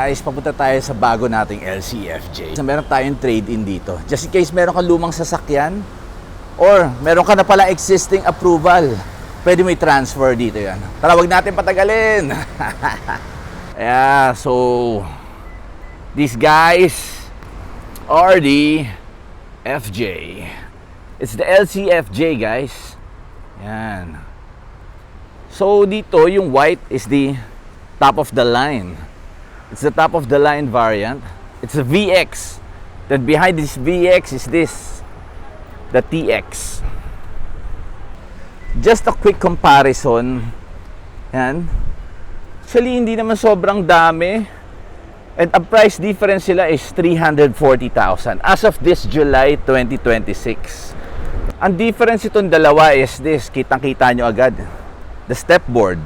Guys, papunta tayo sa bago nating LCFJ. So, meron tayong trade-in dito. Just in case meron kang lumang sasakyan or meron ka na pala existing approval, pwede mo i-transfer dito yan. Tara, wag natin patagalin. Yeah, so these guys are the FJ. It's the LCFJ, guys. Yan. So dito, yung white is the top of the line. It's the top of the line variant. It's a VX. Then behind this VX is this, the TX. Just a quick comparison. Yan. Actually, hindi naman sobrang dami. And ang price difference sila is 340,000 as of this July 2026. Ang difference itong dalawa is this. Kitang-kita nyo agad. The step board.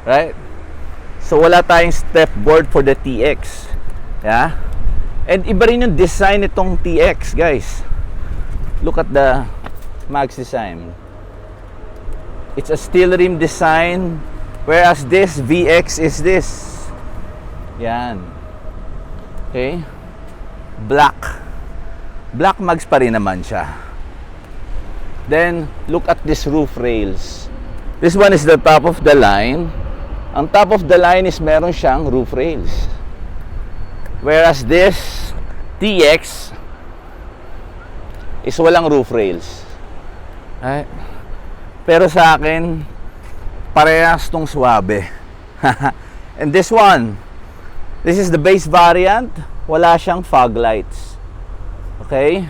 Right? So wala tayong step board for the TX. Yeah? And iba rin yung design nitong TX, guys. Look at the mags design. It's a steel rim design, whereas this VX is this. Yan. Okay? Black. Black mags pa rin naman siya. Then look at this roof rails. This one is the top of the line. Ang top of the line is meron siyang roof rails. Whereas this TX is walang roof rails. Right? Pero sa akin, parehas tong swabe. And this one, this is the base variant. Wala siyang fog lights. Okay?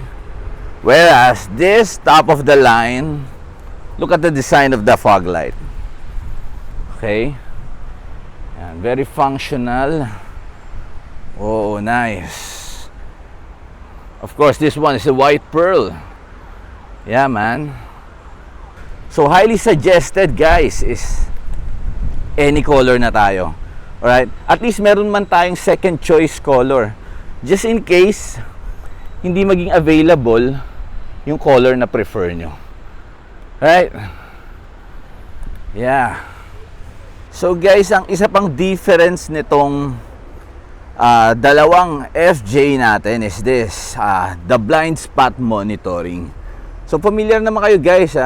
Whereas this top of the line, look at the design of the fog light. Okay? Yan, very functional. Oh, nice. Of course, this one is a white pearl. Yeah, man. So, highly suggested, guys, is any color na tayo. Alright? At least meron man tayong second choice color. Just in case, hindi maging available yung color na prefer nyo. Right? Yeah. So guys, ang isa pang difference nitong dalawang FJ natin is this, the blind spot monitoring. So familiar naman kayo, guys,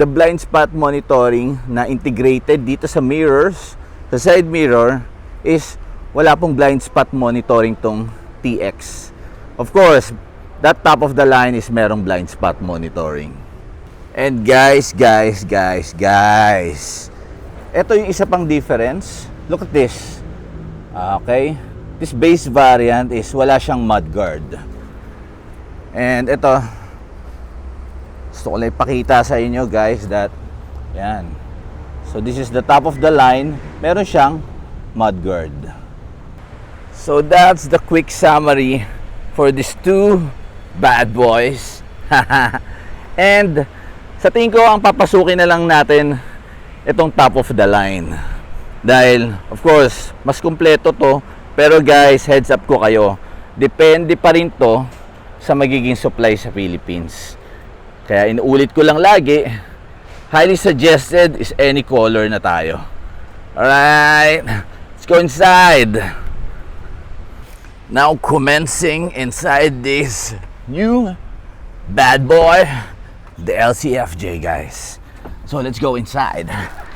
the blind spot monitoring na integrated dito sa mirrors, sa side mirror, is wala pong blind spot monitoring tong TX. Of course, that top of the line is merong blind spot monitoring. And guys, ito yung isa pang difference. Look at this. Okay? This base variant is wala siyang mudguard. And ito, gusto ko lang ipakita sa inyo, guys, that yan. So this is the top of the line. Meron siyang mudguard. So that's the quick summary for these two bad boys. And sa tingin ko, ang papasukin na lang natin itong top of the line. Dahil, of course, mas kumpleto to. Pero guys, heads up ko kayo, depende pa rin to sa magiging supply sa Philippines. Kaya inuulit ko lang lagi, highly suggested is any color na tayo. Alright, let's go inside. Now commencing inside this new bad boy, the LCFJ, guys. So let's go inside.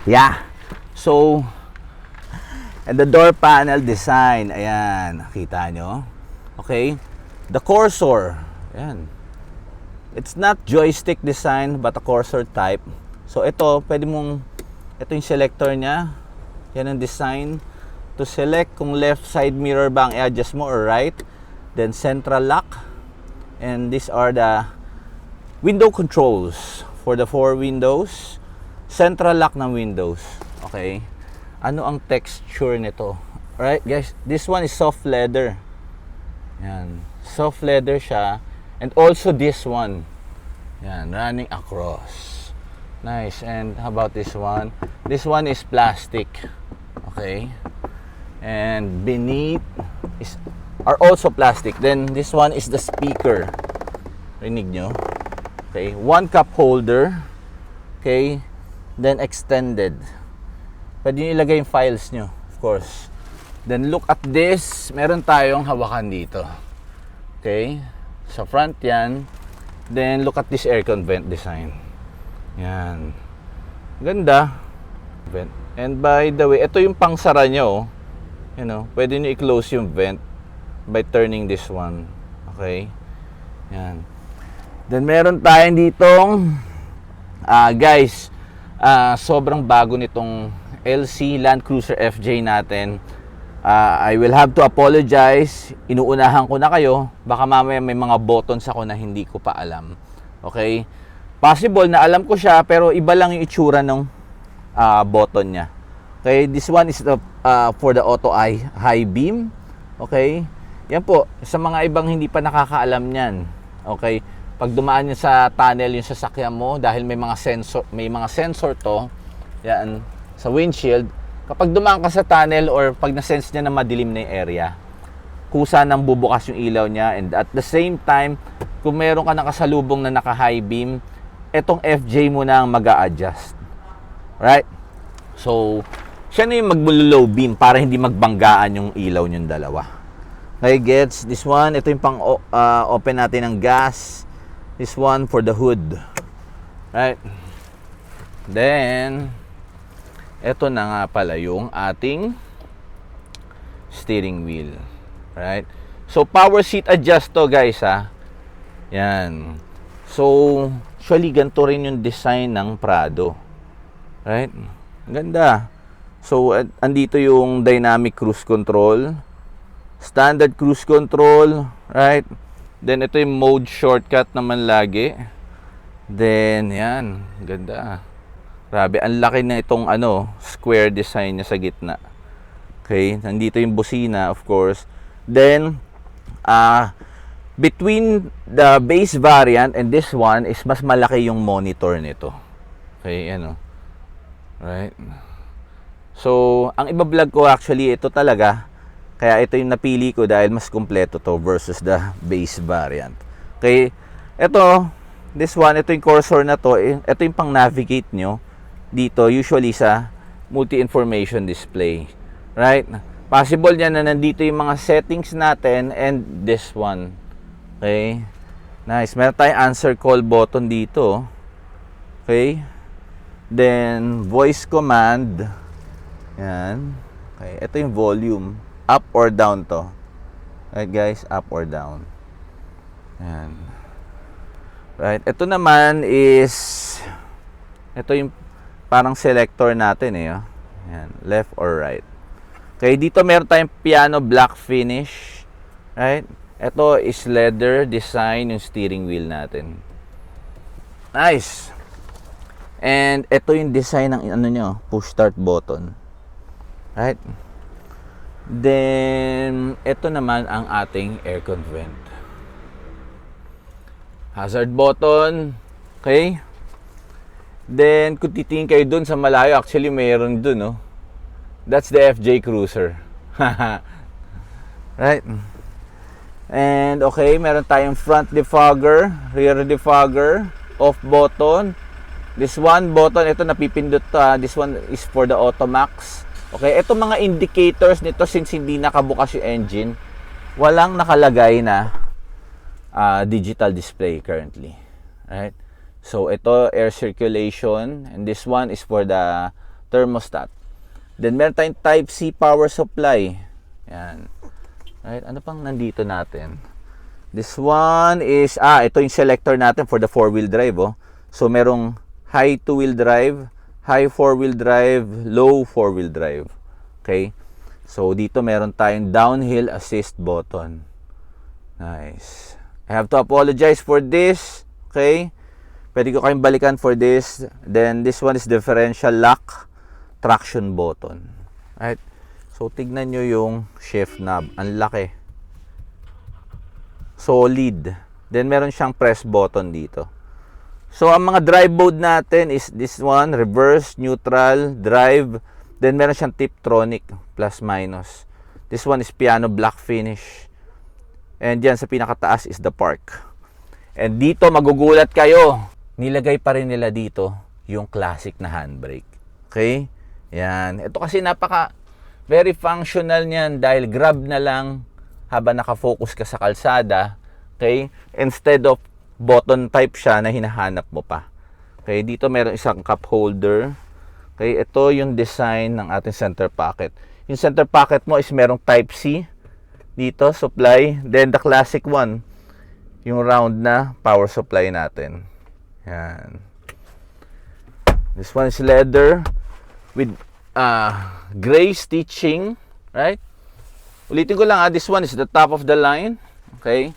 Yeah. So, and the door panel design, ayan, nakita nyo. Okay. The cursor, ayan. It's not joystick design but a cursor type. So ito, pwede mong, ito yung selector nya. Yan ang design. To select kung left side mirror ba ang i-adjust mo or right. Then central lock. And these are the window controls for the 4 windows. Central lock ng windows. Okay. Ano ang texture nito? Alright, guys. This one is soft leather. Yan. Soft leather siya. And also this one. Yan. Running across. Nice. And how about this one? This one is plastic. Okay. And beneath are also plastic. Then this one is the speaker. Rinig nyo? Okay. One cup holder. Okay. Then extended. Pwede nyo ilagay yung files nyo, of course. Then look at this. Meron tayong hawakan dito. Okay? Sa front yan. Then look at this aircon vent design. Yan. Ganda. Vent. And by the way, ito yung pangsara nyo. You know, pwede nyo i-close yung vent by turning this one. Okay? Yan. Then meron tayong ditong guys, sobrang bago nitong LC Land Cruiser FJ natin. I will have to apologize. Inuunahan ko na kayo. Baka mamaya may mga buttons ako na hindi ko pa alam. Okay? Possible na alam ko siya, pero iba lang yung itsura ng button niya. Okay? This one is the, for the auto high beam. Okay? Yan po. Sa mga ibang hindi pa nakakaalam niyan. Okay? Pag dumaan nyo sa tunnel yung sasakyan mo, dahil may mga sensor to, yan, sa windshield, kapag dumaan ka sa tunnel or pag na-sense niya na madilim na yung area, kusa nang bubukas yung ilaw niya. And at the same time, kung meron ka nakasalubong na naka-high beam, etong FJ mo na ang mag-a-adjust. Right? So, siya na yung mag-low beam para hindi magbanggaan yung ilaw yung dalawa. Okay, gets? This one, ito yung pang open natin ng gas. This one for the hood. Right? Then, ito na nga pala yung ating steering wheel. Right? So, power seat adjust to, guys, ha. Yan. So, actually, ganito rin yung design ng Prado. Right? Ganda. So, andito yung dynamic cruise control. Standard cruise control. Right? Then, ito yung mode shortcut naman lagi. Then, yan. Ganda. Grabe, ang laki na itong square design niya sa gitna. Okay, nandito yung busina, of course. Then, between the base variant and this one is mas malaki yung monitor nito. Okay, right? So, ang iba-vlog ko actually, ito talaga. Kaya ito yung napili ko dahil mas kompleto to versus the base variant. Okay, ito, this one, ito yung cursor na to. Ito yung pang-navigate nyo dito, usually sa multi-information display. Right? Possible yan na nandito yung mga settings natin and this one. Okay? Nice. Meron tayong answer call button dito. Okay? Then, voice command. Yan. Okay. Ito yung volume. Up or down to. Right, guys? Up or down. Yan. Right? Ito naman is, ito yung parang selector natin oh. Yan, left or right. Okay, dito meron tayong piano black finish. Right? Ito is leather design yung steering wheel natin. Nice. And ito yung design ng push start button. Right? Then ito naman ang ating aircon vent. Hazard button. Okay? Then, kung titingin kayo dun sa malayo, actually mayroon dun, That's the FJ Cruiser. Right? And, okay, meron tayong front defogger, rear defogger, off button. This one button, ito napipindot to, This one is for the Automax. Okay, ito mga indicators nito since hindi nakabukas yung engine, walang nakalagay na digital display currently. Right? So, ito, air circulation. And this one is for the thermostat. Then, meron tayong Type-C power supply. Yan. Right? Ano pang nandito natin? This one is, ito yung selector natin for the 4-wheel drive, So, merong high 2-wheel drive, high 4-wheel drive, low 4-wheel drive. Okay? So, dito meron tayong downhill assist button. Nice. I have to apologize for this. Okay? Pwede ko kayong balikan for this. Then, this one is differential lock traction button. Right? So, tignan nyo yung shift knob. Ang laki. Solid. Then, meron siyang press button dito. So, ang mga drive mode natin is this one, reverse, neutral, drive. Then, meron siyang Tiptronic, plus minus. This one is piano black finish. And dyan sa pinakataas is the park. And dito, magugulat kayo. Nilagay pa rin nila dito yung classic na handbrake. Okay? Yan. Ito kasi Very functional niyan dahil grab na lang habang nakafocus ka sa kalsada. Okay? Instead of button type siya na hinahanap mo pa. Okay? Dito meron isang cup holder. Okay? Ito yung design ng ating center pocket. Yung center pocket mo is merong type C. Dito, supply. Then the classic one, yung round na power supply natin. Yan. This one is leather with gray stitching, right? Ulitin ko lang, this one is the top of the line. Okay?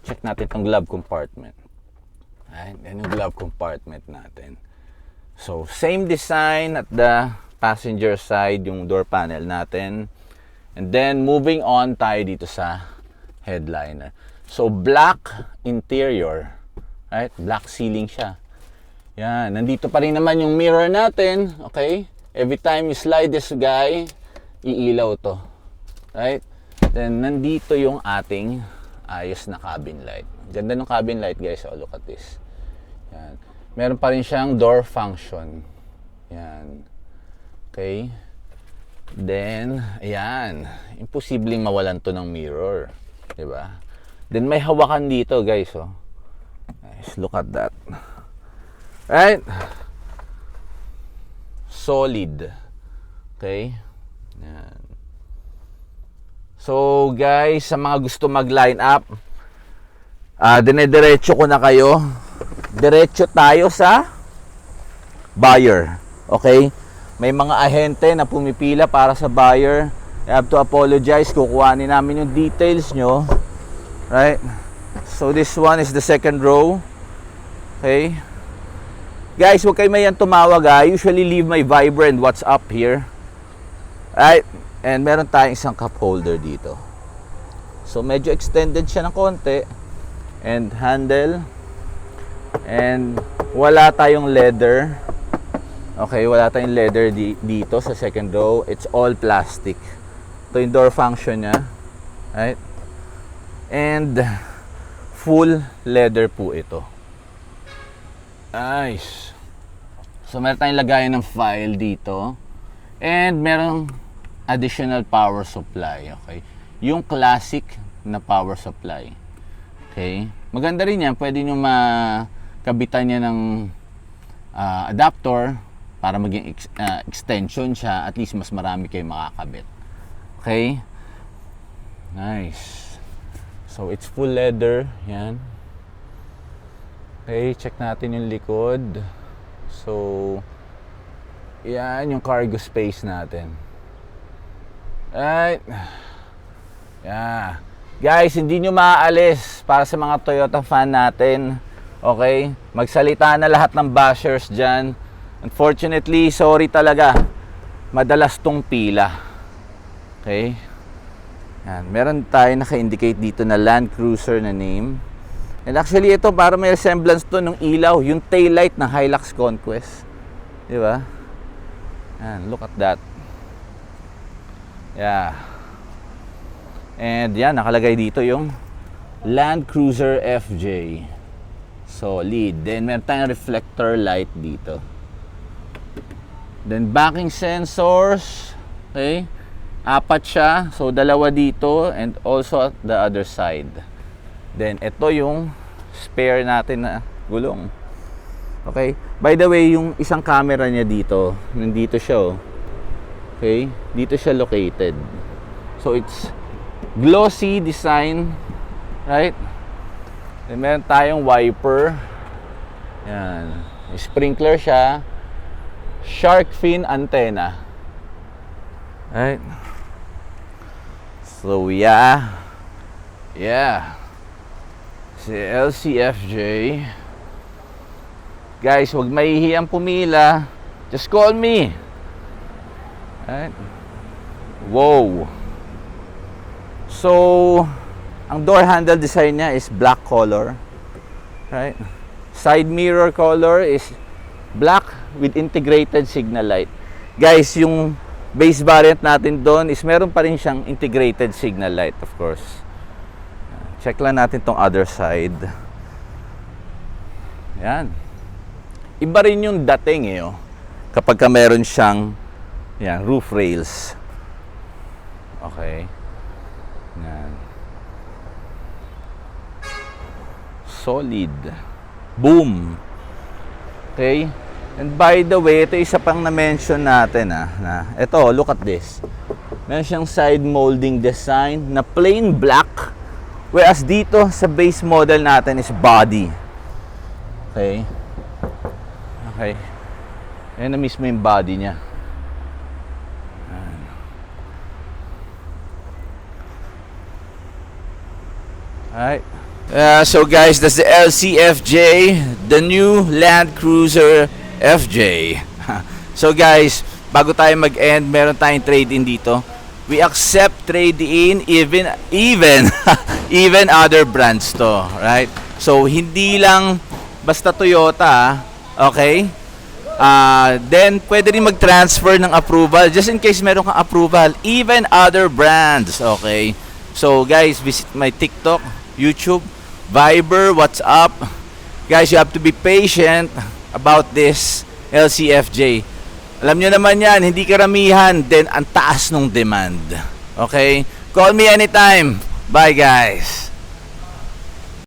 Check natin itong glove compartment. Right? Yan yung glove compartment natin. So, same design at the passenger side, yung door panel natin. And then, moving on tayo dito sa headliner. So, black interior. Right? Black ceiling siya. Yan. Nandito pa rin naman yung mirror natin. Okay? Every time you slide this guy, iilaw to. Right? Then, nandito yung ating ayos na cabin light. Ganda ng cabin light, guys. Oh, look at this. Yan. Meron pa rin siyang door function. Yan. Okay? Then, ayan. Imposibleng mawalan to ng mirror. Diba? Then, may hawakan dito, guys. Oh. Nice. Look at that. Right? Solid. Okay? Yan. So, guys, sa mga gusto mag-line up, dinediretso ko na kayo. Diretso tayo sa buyer. Okay? May mga ahente na pumipila para sa buyer. I have to apologize. Kukuhanin namin yung details nyo. Right? So, this one is the second row. Okay? Guys, huwag kayo mayan tumawag ha. I usually leave my Viber and WhatsApp here. Right? And meron tayong isang cup holder dito. So, medyo extended siya ng konti. And handle. And wala tayong leather. Okay, wala tayong leather dito sa second row. It's all plastic. Ito yung door function niya. Right? And full leather po ito. Nice. So, meron tayong lagayan ng file dito. And merong additional power supply. Okay? Yung classic na power supply. Okay? Maganda rin yan. Pwede nyo makabitan niya ng adapter para maging extension siya. At least mas marami kayo makakabit. Okay? Nice. So, it's full leather. Yan. Okay, check natin yung likod. So, yan yung cargo space natin. Right. Yeah. Guys, hindi nyo maaalis para sa mga Toyota fan natin. Okay? Magsalita na lahat ng bashers dyan. Unfortunately, sorry talaga. Madalas tong pila. Okay? Yan. Meron tayo naka-indicate dito na Land Cruiser na name. And actually, ito para may resemblance to ng ilaw. Yung taillight ng Hilux Conquest. Di ba? Yan. Look at that. Yeah. And yan, nakalagay dito yung Land Cruiser FJ. Solid. Then, meron tayong reflector light dito. Then, backing sensors. Okay? 4 siya. So, 2 dito and also at the other side. Then, ito yung spare natin na gulong. Okay? By the way, yung isang camera niya dito, nandito siya, oh. Okay? Dito siya located. So, it's glossy design. Right? Then, meron tayong wiper. Yan. May sprinkler siya. Shark fin antenna. Right? So, yeah. Yeah. Si LCFJ. Guys, huwag mahihiyang pumila. Just call me. Right? Wow. So, ang door handle design niya is black color. Right? Side mirror color is black with integrated signal light. Guys, yung base variant natin doon is meron pa rin siyang integrated signal light, of course. Check lang natin tong other side. Yan. Iba rin yung dating eh, oh. Kapag ka meron siyang yan, roof rails. Okay. Yan. Solid. Boom. Okay. And by the way, ito isa pang na-mention natin na ito, look at this. Meron siyang side molding design na plain black, whereas dito sa base model natin is body. Okay. Okay. Ayan na mismo yung body niya. Alright. So guys, that's the LCFJ, the new Land Cruiser FJ. So guys, bago tayo mag-end, meron tayong trade-in dito. We accept trade-in even even other brands to, right? So hindi lang basta Toyota, okay? Then pwede rin mag-transfer ng approval just in case meron kang approval, even other brands, okay? So guys, visit my TikTok, YouTube, Viber, WhatsApp. Guys, you have to be patient about this LCFJ. Alam nyo naman yan, hindi karamihan, then ang taas ng demand. Okay? Call me anytime. Bye guys.